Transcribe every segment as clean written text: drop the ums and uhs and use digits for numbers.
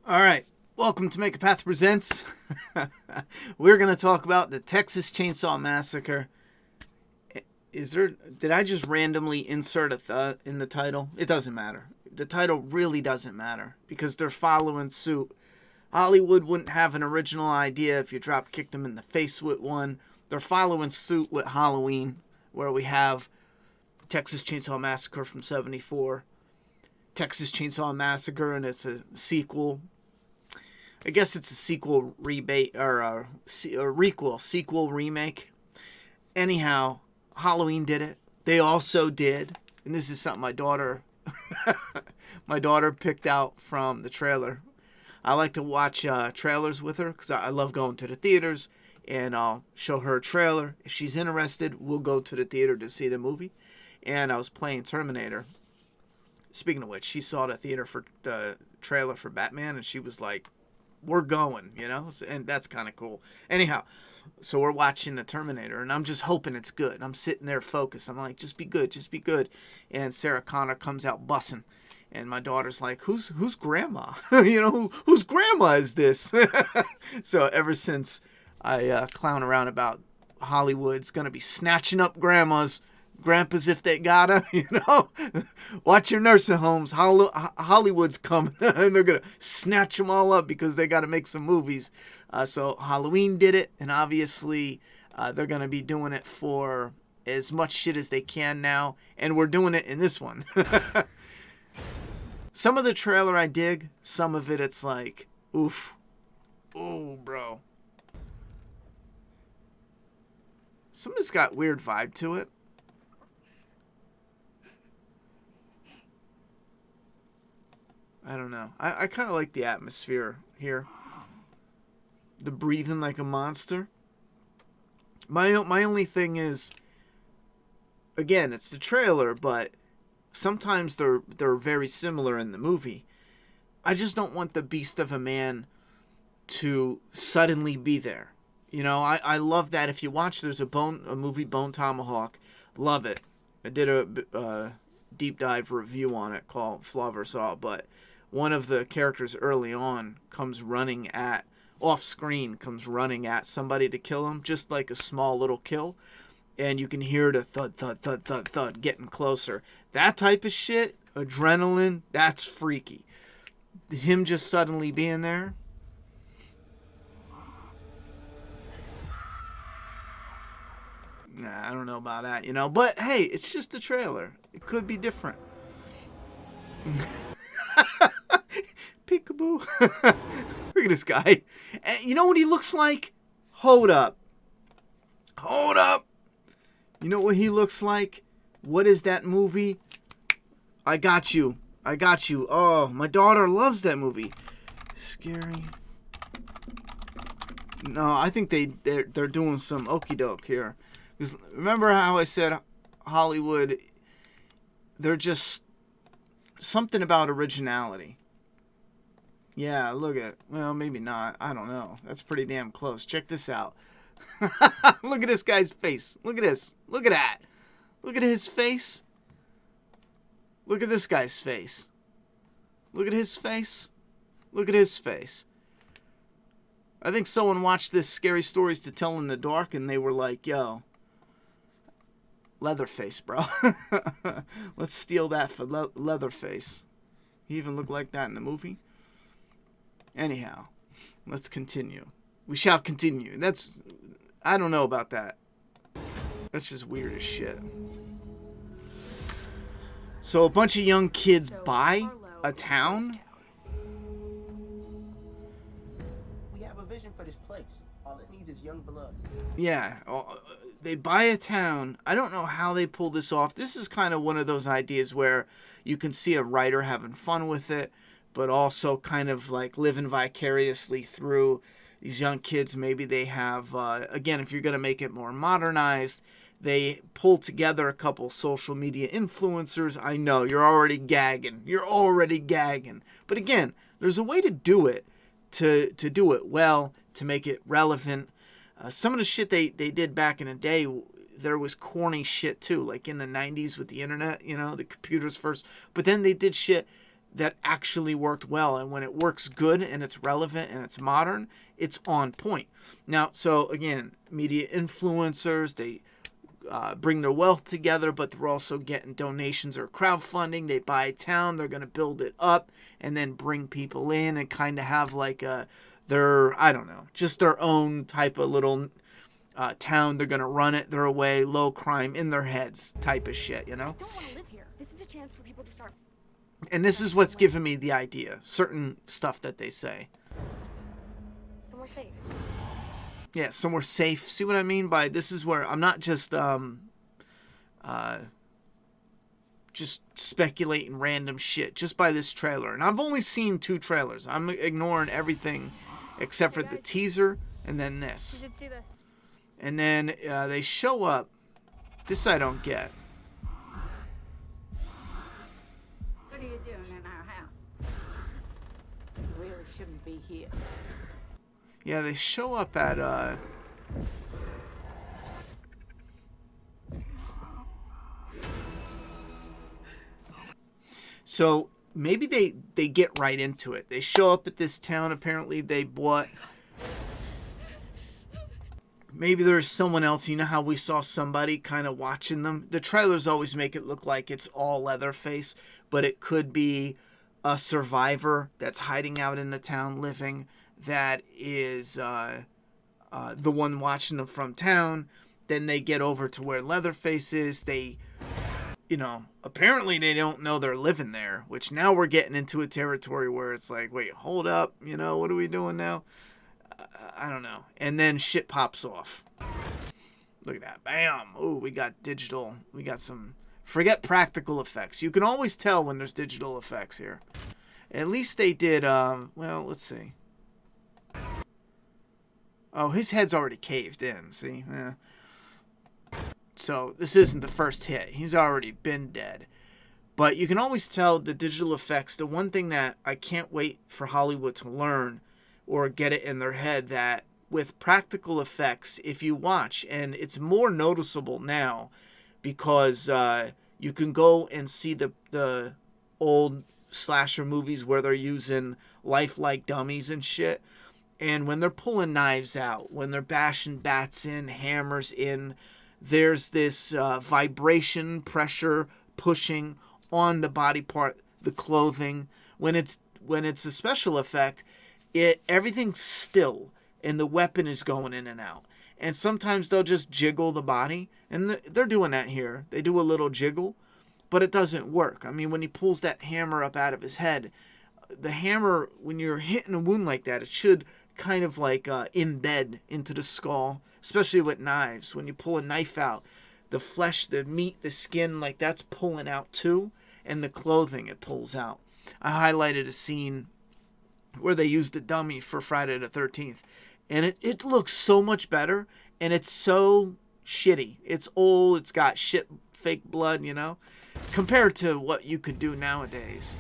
All right, welcome to Make a Path Presents. We're going to talk about the Texas Chainsaw Massacre. Did I just randomly insert a in the title? It doesn't matter. The title really doesn't matter because they're following suit. Hollywood wouldn't have an original idea if you drop kicked them in the face with one. They're following suit with Halloween, where we have Texas Chainsaw Massacre from '74, Texas Chainsaw Massacre, and it's a sequel. I guess it's a sequel rebate or a sequel remake. Anyhow, Halloween did it. They also did, and this is something my daughter picked out from the trailer. I like to watch trailers with her because I love going to the theaters, and I'll show her a trailer. If she's interested, we'll go to the theater to see the movie. And I was playing Terminator. Speaking of which, she saw the theater for the trailer for Batman, and she was like, we're going, and that's kind of cool. Anyhow, so we're watching the Terminator, and I'm just hoping it's good. I'm sitting there focused. I'm like, just be good, just be good. And Sarah Connor comes out bussing, and my daughter's like, who's grandma? Whose grandma is this? So ever since I clown around about Hollywood's gonna be snatching up grandmas, grandpas if they gotta, watch your nursing homes. Hollywood's coming and they're gonna snatch them all up because they gotta make some movies. So Halloween did it, and obviously they're gonna be doing it for as much shit as they can now, and we're doing it in this one. Some of the trailer I dig, some of it it's like, oof, ooh, bro. Some of it's got weird vibe to it. I don't know. I kind of like the atmosphere here. The breathing like a monster. My only thing is, again, it's the trailer, but sometimes they're very similar in the movie. I just don't want the beast of a man to suddenly be there. I love that. If you watch, there's a movie, Bone Tomahawk. Love it. I did a deep dive review on it called Flaw vs. All, but one of the characters early on comes running at somebody to kill him, just like a small little kill, and you can hear the thud, thud, thud, thud, thud getting closer. That type of shit, adrenaline, that's freaky. Him just suddenly being there. Nah, I don't know about that, but hey, it's just a trailer. It could be different. Peekaboo. Look at this guy. And you know what he looks like? Hold up. You know what he looks like? What is that movie? I got you. Oh, my daughter loves that movie. Scary. No, I think they're doing some okie doke here. Because remember how I said Hollywood, they're just something about originality. Yeah, look at, well, maybe not. I don't know. That's pretty damn close. Check this out. Look at this guy's face. Look at this. Look at that. Look at his face. Look at this guy's face. Look at his face. Look at his face. I think someone watched this Scary Stories to Tell in the Dark, and they were like, yo, Leatherface, bro. Let's steal that for Leatherface. He even looked like that in the movie. Anyhow, let's continue. We shall continue. I don't know about that. That's just weird as shit. So a bunch of young kids buy a town? We have a vision for this place. All it needs is young blood. Yeah, they buy a town. I don't know how they pull this off. This is kind of one of those ideas where you can see a writer having fun with it, but also kind of like living vicariously through these young kids. Maybe they have, again, if you're going to make it more modernized, they pull together a couple social media influencers. I know, you're already gagging. But again, there's a way to do it, to do it well, to make it relevant. Some of the shit they did back in the day, there was corny shit too, like in the 90s with the internet, the computers first. But then they did shit that actually worked well. And when it works good and it's relevant and it's modern, it's on point. Now, so again, media influencers, they bring their wealth together, but they're also getting donations or crowdfunding. They buy a town, they're going to build it up and then bring people in and kind of have like I don't know, just their own type of little town. They're going to run it their way, low crime in their heads type of shit, you know? I don't want to live here. This is a chance for people to start. And this is what's given me the idea. Certain stuff that they say. Somewhere safe. Yeah, somewhere safe. See what I mean by this is where I'm not just speculating random shit just by this trailer. And I've only seen 2 trailers. I'm ignoring everything except for the teaser and then this. You should see this. And then they show up. This I don't get. What are you doing in our house? You really shouldn't be here. Yeah, they show up at so maybe they get right into it. They show up at this town. Apparently they bought. Maybe there's someone else. You know how we saw somebody kind of watching them? The trailers always make it look like it's all Leatherface, but it could be a survivor that's hiding out in the town living that is the one watching them from town. Then they get over to where Leatherface is. They, apparently they don't know they're living there, which now we're getting into a territory where it's like, wait, hold up. What are we doing now? I don't know. And then shit pops off. Look at that. Bam. Ooh, we got digital. We got some... Forget practical effects. You can always tell when there's digital effects here. At least they did, well, let's see. Oh, his head's already caved in, see? Yeah. So, this isn't the first hit. He's already been dead. But you can always tell the digital effects. The one thing that I can't wait for Hollywood to learn or get it in their head, that with practical effects, if you watch, and it's more noticeable now because you can go and see the old slasher movies where they're using lifelike dummies and shit. And when they're pulling knives out, when they're bashing bats in, hammers in, there's this vibration, pressure, pushing on the body part, the clothing. When it's a special effect, everything's still and the weapon is going in and out. And sometimes they'll just jiggle the body, and they're doing that here. They do a little jiggle, but it doesn't work. I mean, when he pulls that hammer up out of his head, the hammer, when you're hitting a wound like that, it should kind of like embed into the skull, especially with knives. When you pull a knife out, the flesh, the meat, the skin, like that's pulling out too, and the clothing, it pulls out. I highlighted a scene where they used a dummy for Friday the 13th, and it looks so much better, and it's so shitty. It's old, it's got shit, fake blood, compared to what you could do nowadays.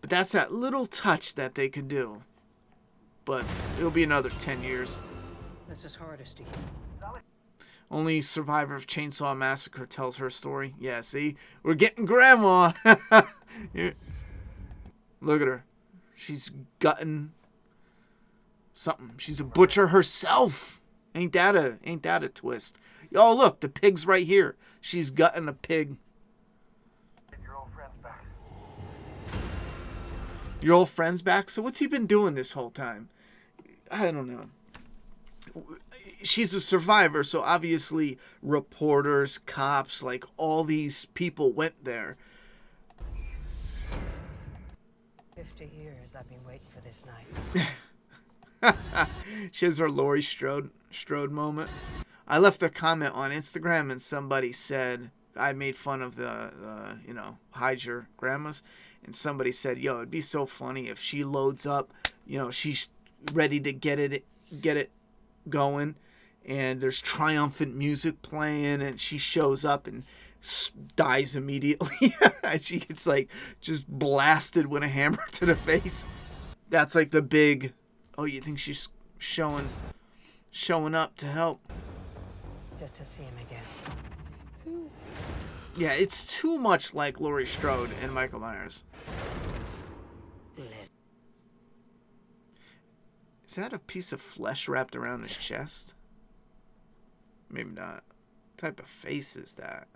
But that's that little touch that they can do. But it'll be another 10 years. This is Hardesty. Only survivor of Chainsaw Massacre tells her story. Yeah, see? We're getting Grandma. Look at her. She's gutting something. She's a butcher herself. Ain't that a twist? Oh, look, the pig's right here. She's gutting a pig. Your old friend's back. Your old friend's back? So what's he been doing this whole time? I don't know. She's a survivor, so obviously reporters, cops, like all these people went there. 50 years I've been waiting for this night. She has her Laurie Strode moment. I left a comment on Instagram and somebody said, I made fun of the hide your grandmas. And somebody said, yo, it'd be so funny if she loads up, she's ready to get it going. And there's triumphant music playing and she shows up and dies immediately. She gets just blasted with a hammer to the face. That's like the big, oh, you think she's showing up to help? Just to see him again. Yeah, it's too much like Laurie Strode and Michael Myers. Is that a piece of flesh wrapped around his chest? Maybe not. What type of face is that?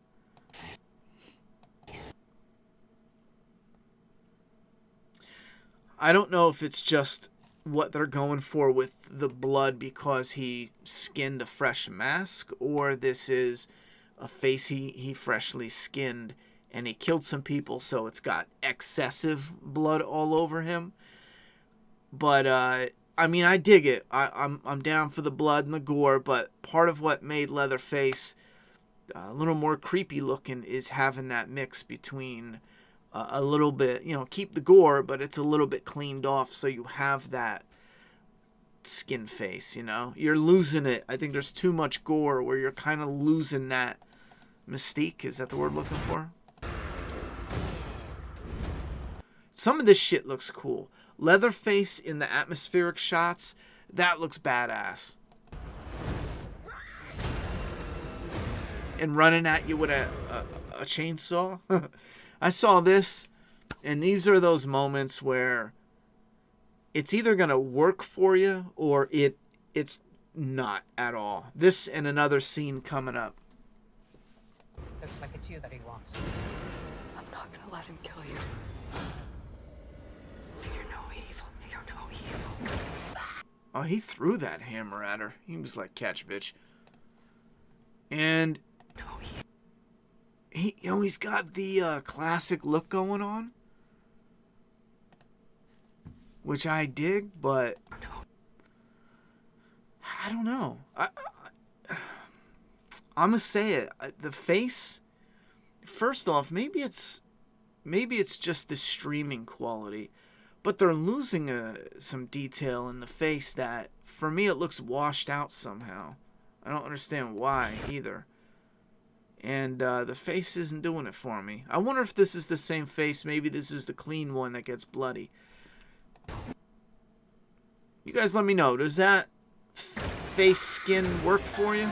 I don't know if it's just what they're going for with the blood because he skinned a fresh mask, or this is a face he freshly skinned and he killed some people, so it's got excessive blood all over him. But I mean, I dig it. I'm down for the blood and the gore, but part of what made Leatherface a little more creepy looking is having that mix between a little bit, keep the gore, but it's a little bit cleaned off, so you have that skin face, You're losing it. I think there's too much gore where you're kind of losing that mystique. Is that the word I'm looking for? Some of this shit looks cool. Leatherface in the atmospheric shots, that looks badass. And running at you with a chainsaw. I saw this, and these are those moments where it's either going to work for you or it's not at all. This and another scene coming up. Looks like it's you that he wants. I'm not gonna let him kill you. Fear no evil. Fear no evil. Oh, he threw that hammer at her. He was like, catch, bitch. And No evil. he's got the classic look going on, which I dig, but I don't know. I'm gonna say it. The face. First off, maybe it's just the streaming quality, but they're losing some detail in the face that, for me, it looks washed out somehow. I don't understand why either. And the face isn't doing it for me. I wonder if this is the same face. Maybe this is the clean one that gets bloody. You guys let me know. Does that face skin work for you?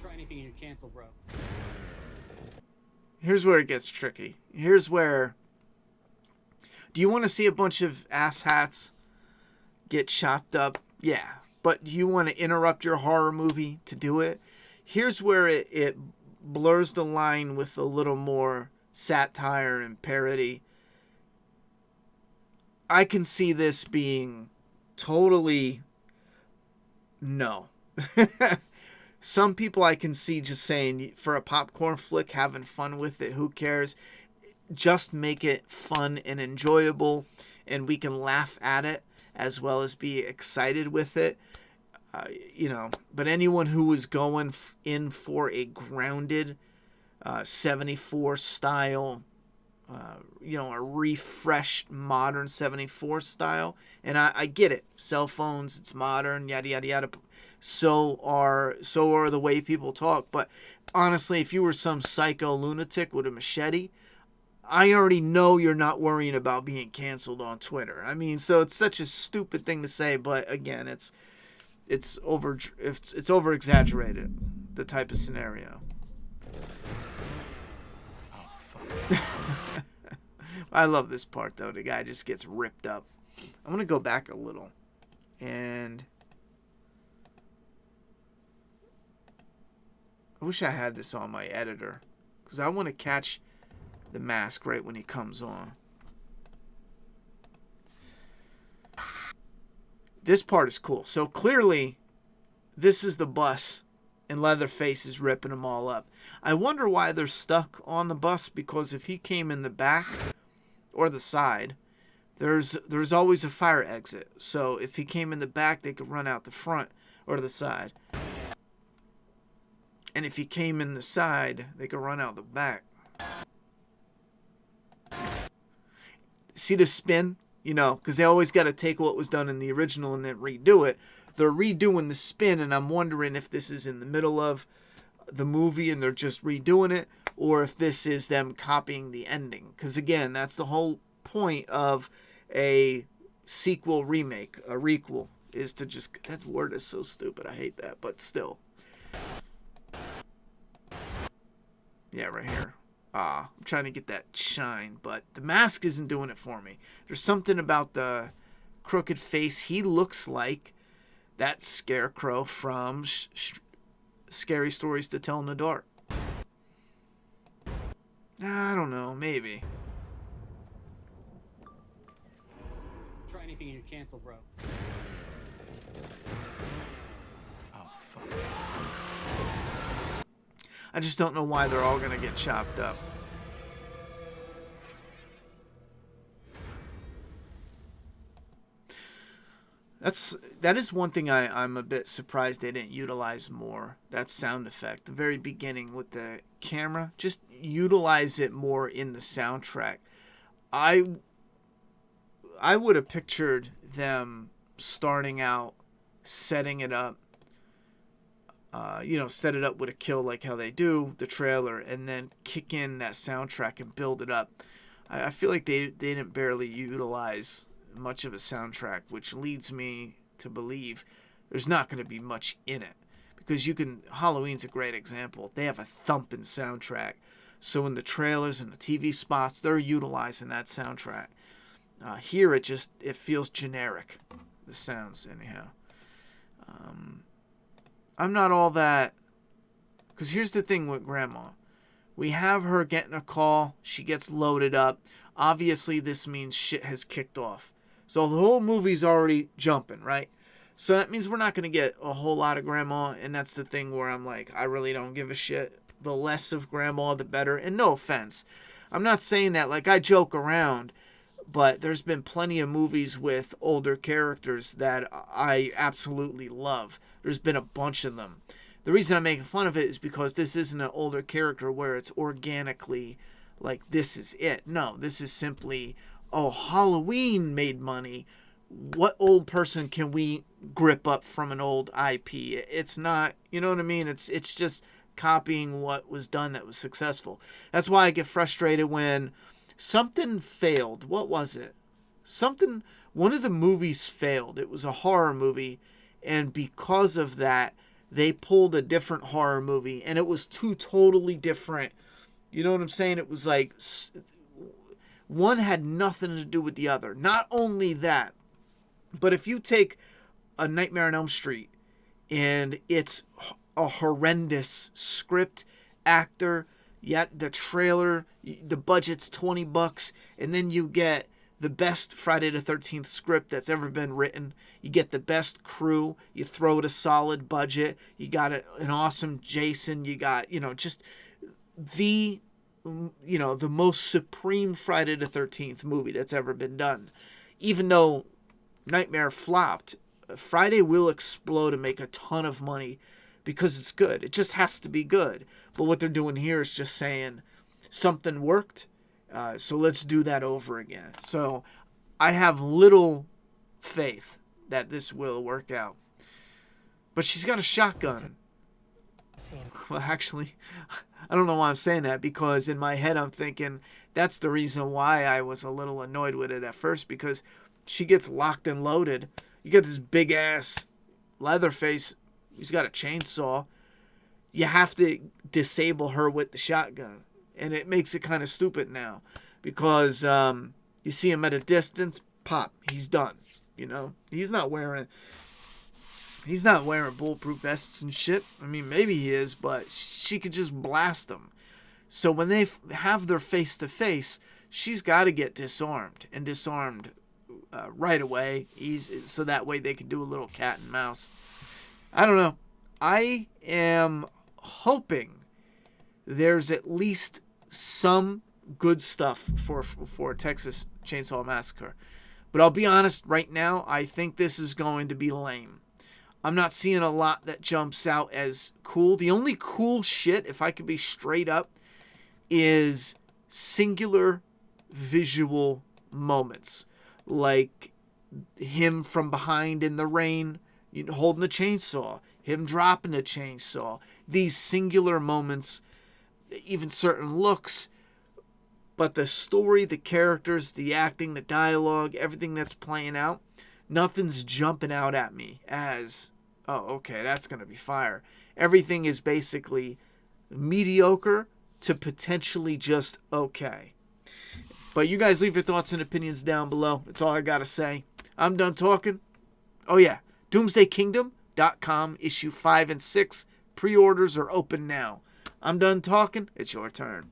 Try anything and you're canceled, bro. Here's where it gets tricky. Here's where... Do you want to see a bunch of asshats get chopped up? Yeah. But do you want to interrupt your horror movie to do it? Here's where it blurs the line with a little more satire and parody. I can see this being totally... No. Some people I can see just saying, for a popcorn flick, having fun with it, who cares? Just make it fun and enjoyable, and we can laugh at it as well as be excited with it. But anyone who was going in for a grounded 74 style, a refreshed modern 74 style, and I get it. Cell phones, it's modern, yada yada yada. So are the way people talk. But honestly, if you were some psycho lunatic with a machete, I already know you're not worrying about being canceled on Twitter. I mean, so it's such a stupid thing to say, but again, it's over exaggerated, the type of scenario. Oh, fuck. I love this part though. The guy just gets ripped up. I'm gonna go back a little, and I wish I had this on my editor, because I want to catch the mask right when he comes on. This part is cool. So clearly, this is the bus, and Leatherface is ripping them all up. I wonder why they're stuck on the bus, because if he came in the back or the side, there's always a fire exit. So if he came in the back, they could run out the front or the side. And if he came in the side, they could run out the back. See the spin? Because they always got to take what was done in the original and then redo it. They're redoing the spin, and I'm wondering if this is in the middle of the movie and they're just redoing it, or if this is them copying the ending. Because again, that's the whole point of a sequel remake, a requel. is to just, that word is so stupid. I hate that, but still. Yeah, right here. I'm trying to get that shine, but the mask isn't doing it for me. There's something about the crooked face. He looks like that scarecrow from Scary Stories to Tell in the Dark. I don't know, maybe. Try anything and you're canceled, bro. Oh, fuck. I just don't know why they're all gonna get chopped up. That is one thing I'm a bit surprised they didn't utilize more. That sound effect, the very beginning with the camera, just utilize it more in the soundtrack. I would have pictured them starting out, setting it up, set it up with a kill like how they do, the trailer, and then kick in that soundtrack and build it up. I feel like they didn't barely utilize much of a soundtrack, which leads me to believe there's not going to be much in it. Because Halloween's a great example. They have a thumping soundtrack. So in the trailers and the TV spots, they're utilizing that soundtrack. Here, it feels generic. The sounds, anyhow. I'm not all that... Because here's the thing with Grandma. We have her getting a call. She gets loaded up. Obviously, this means shit has kicked off. So the whole movie's already jumping, right? So that means we're not going to get a whole lot of Grandma. And that's the thing where I'm like, I really don't give a shit. The less of Grandma, the better. And no offense. I'm not saying that like I joke around. But there's been plenty of movies with older characters that I absolutely love. There's been a bunch of them. The reason I'm making fun of it is because this isn't an older character where it's organically like this is it. No, this is simply, oh, Halloween made money. What old person can we grip up from an old IP? It's not, you know what I mean? It's just copying what was done that was successful. That's why I get frustrated when something failed. What was it? One of the movies failed. It was a horror movie. And because of that, they pulled a different horror movie. And it was two totally different. You know what I'm saying? It was like one had nothing to do with the other. Not only that, but if you take a Nightmare on Elm Street and it's a horrendous script, actor, yet the trailer, the budget's $20, and then you get the best Friday the 13th script that's ever been written. You get the best crew. You throw it a solid budget. You got an awesome Jason. You got, just the most supreme Friday the 13th movie that's ever been done. Even though Nightmare flopped, Friday will explode and make a ton of money because it's good. It just has to be good. But what they're doing here is just saying something worked, so let's do that over again. So I have little faith that this will work out. But she's got a shotgun. Well, actually, I don't know why I'm saying that, because in my head I'm thinking that's the reason why I was a little annoyed with it at first, because she gets locked and loaded. You got this big ass Leatherface. He's got a chainsaw. You have to disable her with the shotgun. And it makes it kind of stupid now. Because you see him at a distance, pop, he's done. He's not wearing bulletproof vests and shit. I mean, maybe he is, but she could just blast him. So when they have their face-to-face, she's got to get disarmed. And disarmed right away. So that way they can do a little cat and mouse. I don't know. I am hoping there's at least some good stuff for Texas Chainsaw Massacre. But I'll be honest, right now, I think this is going to be lame. I'm not seeing a lot that jumps out as cool. The only cool shit, if I could be straight up, is singular visual moments. Like him from behind in the rain, holding the chainsaw, him dropping the chainsaw. These singular moments, even certain looks, but the story, the characters, the acting, the dialogue, everything that's playing out, Nothing's jumping out at me as, oh, okay, that's going to be fire. Everything is basically mediocre to potentially just okay. But you guys leave your thoughts and opinions down below. That's all I got to say. I'm done talking. Oh, yeah. DoomsdayKingdom.com, issue 5 and 6. Pre-orders are open now. I'm done talking. It's your turn.